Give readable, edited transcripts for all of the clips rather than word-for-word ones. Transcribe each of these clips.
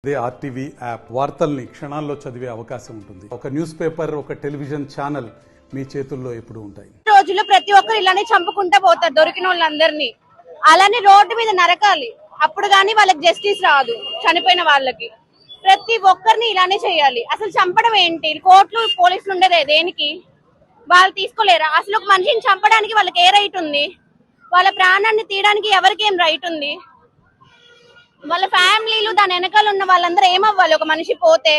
ఇదే RTV app వార్తల్ని క్షణాల్లో చదివే అవకాశం ఉంటుంది. ఒక న్యూస్ పేపర్, ఒక టెలివిజన్ ఛానల్ మీ చేతుల్లో ఎప్పుడు ఉంటాయి. రోజుల్లో ప్రతి ఒక్కరు ఇలానే చంపుకుంటా పోతారు దొరికిన వాళ్ళందరినీ. అలానే రోడ్డు మీద నరకాలి, అప్పుడు గానీ వాళ్ళకి జస్టిస్ రాదు. చనిపోయిన వాళ్ళకి ప్రతి ఒక్కరిని ఇలానే చేయాలి. అసలు చంపడం ఏంటి? కోర్టులు పోలీసులు ఉండేదే దేనికి? వాళ్ళు తీసుకోలేరా? అసలు ఒక మనిషిని చంపడానికి వాళ్ళకి ఏ రైట్ ఉంది? వాళ్ళ ప్రాణాన్ని తీయడానికి ఎవరికి ఏం రైట్ ఉంది? వాళ్ళ ఫ్యామిలీలు దాని వెనకాల ఉన్న వాళ్ళందరూ ఏమవ్వాలి? ఒక మనిషి పోతే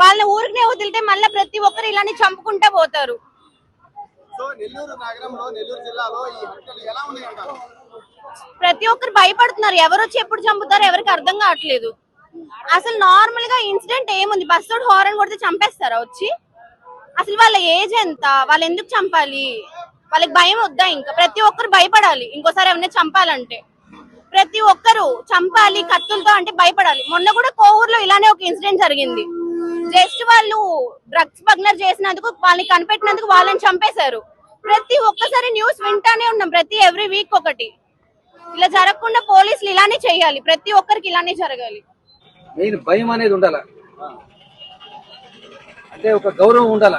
వాళ్ళని ఊరికనే వదిలితే మళ్ళీ ప్రతి ఒక్కరు ఇలానే చంపుకుంటా పోతారు. ప్రతి ఒక్కరు భయపడుతున్నారు. ఎవరు వచ్చి ఎప్పుడు చంపుతారో ఎవరికి అర్థం కావట్లేదు. అసలు నార్మల్ గా ఇన్సిడెంట్ ఏముంది? బస్ తోటి హారన్ కొడితే చంపేస్తారా వచ్చి? అసలు వాళ్ళ ఏజ్ ఎంత? వాళ్ళు ఎందుకు చంపాలి? వాళ్ళకి భయం వద్దా? ఇంకా ప్రతి ఒక్కరు భయపడాలి ఇంకోసారి ఎవరైనా చంపాలంటే. ప్రతి ఒక్కరు చంపాలి కత్తులతో అంటే భయపడాలి. మొన్న కూడా కోవూరులో ఇలానే ఒక ఇన్సిడెంట్ జరిగింది. జస్ట్ వాళ్ళు డ్రగ్స్ స్మగ్లర్ చేసినందుకు, వాళ్ళని కనిపెట్టినందుకు వాళ్ళని చంపేశారు. ప్రతి ఒక్కసారి న్యూస్ వింటానే ఉన్నాం, ప్రతి ఎవ్రీ వీక్ ఒకటి. ఇలా జరగకుండా పోలీసులు ఇలానే చేయాలి, ప్రతి ఒక్కరికి ఇలానే జరగాలి. మెయిన్ భయం అనేది ఉండాల, అంటే ఒక గౌరవం ఉండాల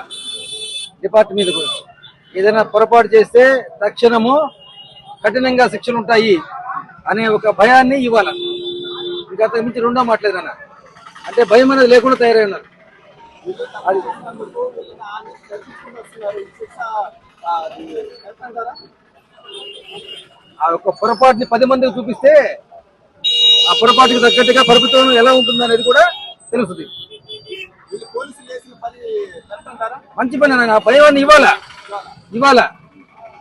డిపార్ట్మెంట్ మీద. ఏదైనా పొరపాటు చేస్తే తక్షణము కఠినంగా శిక్షలు ఉంటాయి అనే ఒక భయాన్ని ఇవ్వాలి. ఇంకా అంతకు మించి రెండో మాట్లాడనా అంటే భయం అనేది లేకుండా తయారై ఉన్నారు. అది ఆ యొక్క పొరపాటుని 10 మందికి చూపిస్తే ఆ పొరపాటుకి తగ్గట్టుగా ప్రభుత్వం ఎలా ఉంటుంది అనేది కూడా తెలుస్తుంది. మంచి పని అన్న, ఆ భయాన్ని ఇవ్వాలా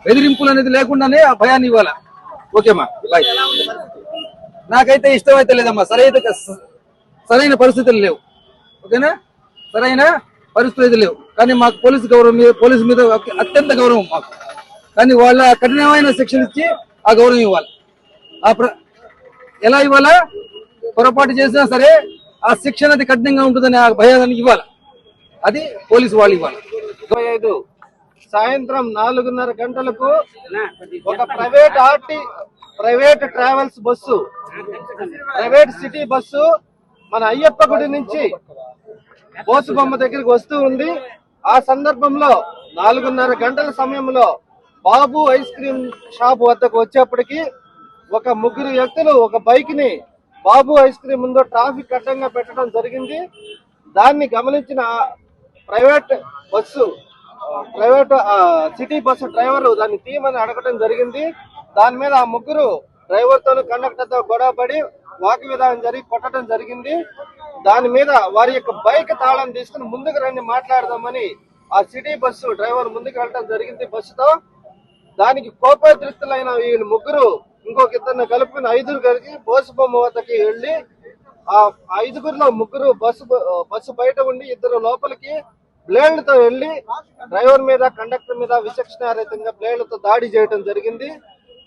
బెదిరింపులు అనేది లేకుండానే ఆ భయాన్ని ఇవ్వాలా. ఓకేమ్మా, బాయ్. నాకైతే ఇష్టమైతే లేదమ్మా, సరైన పరిస్థితులు లేవు. ఓకేనా, సరైన పరిస్థితులు లేవు. కానీ మాకు పోలీసు మీద అత్యంత గౌరవం మాకు. కానీ వాళ్ళ కఠినమైన శిక్షణ ఇచ్చి ఆ గౌరవం ఇవ్వాలి. ఎలా ఇవ్వాలా? పొరపాటు చేసినా సరే ఆ శిక్షణ అది కఠినంగా ఉంటుందని ఆ భయాన్ని ఇవ్వాలి. అది పోలీసు వాళ్ళు ఇవ్వాలి. 25 సాయంత్రం 4:30 గంటలకు ఒక private travels bus, private city bus మన అయ్యప్ప గుడి నుంచి బోసుబొమ్మ దగ్గరికి వస్తూ ఉంది. ఆ సందర్భంలో 4:30 గంటల సమయంలో బాబు ఐస్ క్రీమ్ షాప్ వద్దకు వచ్చేప్పటికి ఒక 3 వ్యక్తులు ఒక బైక్ ని బాబు ఐస్ క్రీమ్ ముందు ట్రాఫిక్ అడ్డంగా పెట్టడం జరిగింది. దాన్ని గమనించిన ప్రైవేట్ సిటీ బస్సు డ్రైవర్ దాన్ని తీయమని అడగడం జరిగింది. దాని మీద ఆ 3 డ్రైవర్ తో కండక్టర్ తో గొడవపడి వాగ్వివాదం జరిగి కొట్టడం జరిగింది. దాని మీద వారి యొక్క బైక్ తాళం తీసుకుని ముందుకు రండి మాట్లాడదామని ఆ సిటీ బస్సు డ్రైవర్ ముందుకు వెళ్ళడం జరిగింది బస్సుతో. దానికి కోపోద్రిక్తులైన వీళ్ళు 3 ఇంకొక ఇద్దరిని కలుపుకుని 5 కలిగి బోసుబొమ్మ వద్దకి వెళ్లి ఆ 5గురిలో 3 బస్సు బయట ఉండి 2 లోపలికి బ్లేడ్లతో వెళ్లి డ్రైవర్ మీద కండక్టర్ మీద విచక్షణారహితంగా బ్లేడ్లతో దాడి చేయడం జరిగింది.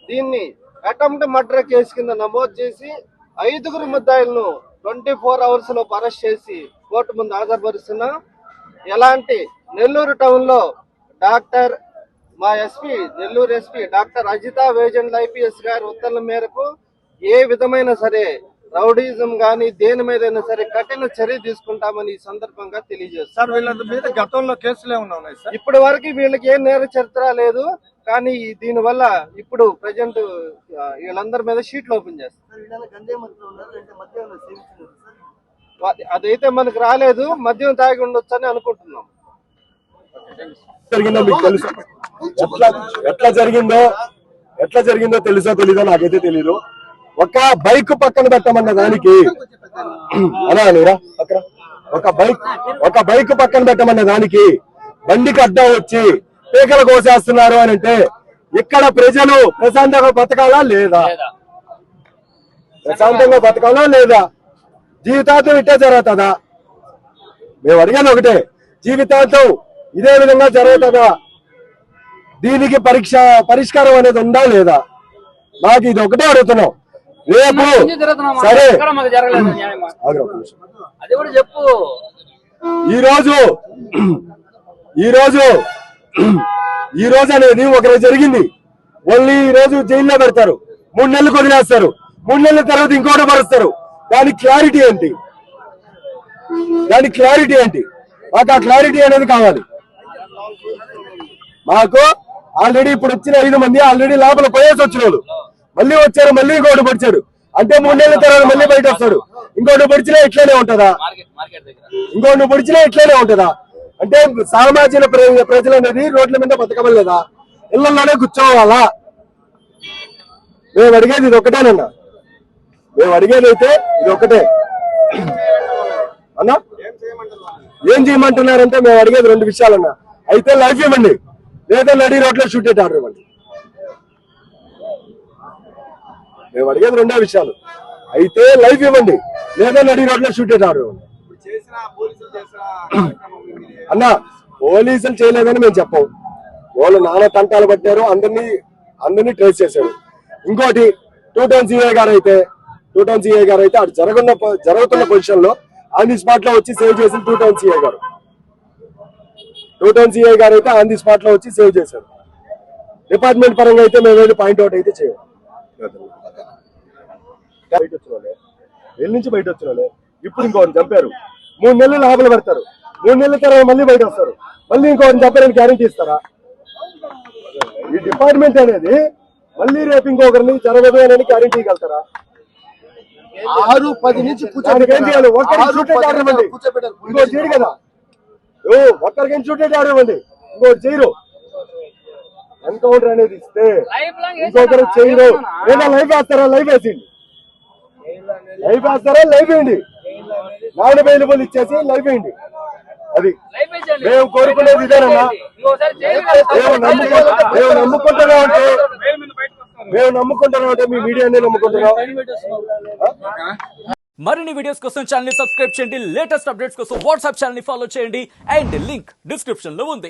దీన్ని అటెంప్ట్ మర్డర్ కేసు కింద నమోదు చేసి 5 ముద్దాయిలను 24 అవర్స్ లోపు అరెస్ట్ చేసి కోర్టు ముందు హాజరుపరుస్తున్నాం. ఎలాంటి నెల్లూరు టౌన్ లో మా Nellore SP doctor Ajitha Vejendla IPS గారి ఉత్తర్వుల మేరకు ఏ విధమైన సరే రౌడీజం గానీ దేని మీదైనా సరే కఠిన చర్య తీసుకుంటామని ఈ సందర్భంగా తెలియజేస్తారు. సార్, వీళ్ళ మీద గతంలో కేసులు ఏమన్నా ఉన్నాయి సార్? ఇప్పటి వరకు వీళ్ళకి ఏ నేర చరిత్ర లేదు. కానీ దీని వల్ల ఇప్పుడు ప్రజెంట్ వీళ్ళందరి మీద షీట్లు ఓపెన్ చేస్తారు. అదైతే మనకు రాలేదు, మద్యం తాగి ఉండొచ్చు అని అనుకుంటున్నాం. జరిగిందో మీకు తెలుసు? ఎట్లా జరిగిందో తెలుసో తెలీదో నాకైతే తెలీదు. ఒక బైక్ పక్కన పెట్టమన్న దానికి అలా ఒక బైక్ పక్కన పెట్టమన్న దానికి బండికి అడ్డం వచ్చి పీకలు కోసేస్తున్నారు అని అంటే ఇక్కడ ప్రజలు ప్రశాంతంగా బతకాలా లేదా? జీవితాంతం ఇట్టే జరుగుతుందా? మేము అడిగాను ఒకటే, జీవితాంతం ఇదే విధంగా జరుగుతుందా? దీనికి పరిష్కారం అనేది ఉందా లేదా? మాకు ఇది ఒకటే అడుగుతున్నాం. రేపు సరే ఈ రోజు అనేది ఒకరోజు జరిగింది. ఓన్లీ ఈ రోజు జైల్లో పెడతారు, 3 నెలలు వదిలేస్తారు, 3 నెలల తర్వాత ఇంకోటి పరుస్తారు. దానికి క్లారిటీ ఏంటి? దాని క్లారిటీ ఏంటి? మాకు ఆ క్లారిటీ అనేది కావాలి. మాకు ఆల్రెడీ ఇప్పుడు వచ్చిన 5 మంది ఆల్రెడీ లోపల పోయేసి వచ్చిన వాళ్ళు మళ్ళీ వచ్చారు, మళ్ళీ ఇంకోటి పొడిచాడు అంటే 3 నెలల తర్వాత మళ్ళీ బయట వస్తాడు. ఇంకోటి పొడిచినా ఇట్లనే ఉంటదా? ఇంకోటి పొడిచినా ఇట్లనే ఉంటదా? అంటే సామాజిక ప్రజలు అనేది రోడ్ల మీద బతకమలేదా? ఇళ్లలోనే కూర్చోవాలా? మేము అడిగేది ఇది ఒకటేనన్నా. మేము అడిగేది అయితే ఇది ఒకటే అన్నా. ఏం చేయమంటున్నారంటే మేము అడిగేది 2 విషయాలన్నా. అయితే లైఫ్ ఇవ్వండి, లేదా నడి రోడ్లో షూటెడ్ ఆర్డర్ ఇవ్వండి. మేము అడిగేది 2 విషయాలు. అయితే లైఫ్ ఇవ్వండి, లేదా నడి రోడ్లో షూటెడ్ ఆర్డర్ ఇవ్వండి. అన్నా పోలీసులు చేయలేదని మేము చెప్పం. వాళ్ళు నానా తంటాలు పట్టారు, అందరినీ ట్రేస్ చేశారు. ఇంకోటి 2 టౌన్ సిఐ గారు అయితే అటు జరుగుతున్న పొజిషన్ లో ఆన్ ది స్పాట్ లో వచ్చి సేవ్ చేసిన 2 టౌన్ సిఐ గారు. 2 టౌన్ సిఐ గారు అయితే ఆన్ ది స్పాట్ లో వచ్చి సేవ్ చేశారు. డిపార్ట్మెంట్ పరంగా అయితే మేమేది పాయింట్అవుట్ అయితే చేయం. బయట వచ్చిన వాళ్ళే, వెళ్ళి నుంచి బయట వచ్చిన వాళ్ళే. ఇప్పుడు ఇంకోటి చంపారు, 3 నెలలు లోపల పెడతారు, 3 నెలల తర్వాత మళ్ళీ బయట వస్తారు, మళ్ళీ ఇంకోటి చంపారని గ్యారెంటీ ఇస్తారా? ఈ డిపార్ట్మెంట్ అనేది మళ్ళీ రేపు ఇంకొకరిని జరగదు అని గ్యారెంటీ ఇవ్వగలుగుతారా? 6-10 నుంచి ఏం చేయాలి? ఒక్కరికి షూటెడ్ ఆర్డర్ ఇవ్వండి, ఇంకోటి చేయడు కదా. ఒక్కరికి షూటెడ్ ఆర్డర్ ఇవ్వండి, ఇంకోటి చేయరు. ఎన్కౌంటర్ అనేది ఇస్తే ఇంకొకరు చేయరు. లేదా లైఫ్ వేస్తారా? లైఫ్ వేసింది. లైఫ్ వేస్తారా? లైఫ్ వేయండి. నాన్ అవైలబుల్ ఇచ్చేసి లైఫ్ వేయండి. అది మేము కోరుకునేది ఇదేనన్నా. మేము నమ్ముకుంటున్నాం అంటే మీ మీడియానే నమ్ముకుంటున్నాం. మరిన్ని వీడియోస్ కోసం ఛానల్ ని సబ్స్క్రైబ్ చేయండి. లేటెస్ట్ అప్డేట్స్ కోసం వాట్సాప్ ఛానల్ ని ఫాలో చేయండి. అండ్ లింక్ డిస్క్రిప్షన్ లో ఉంది.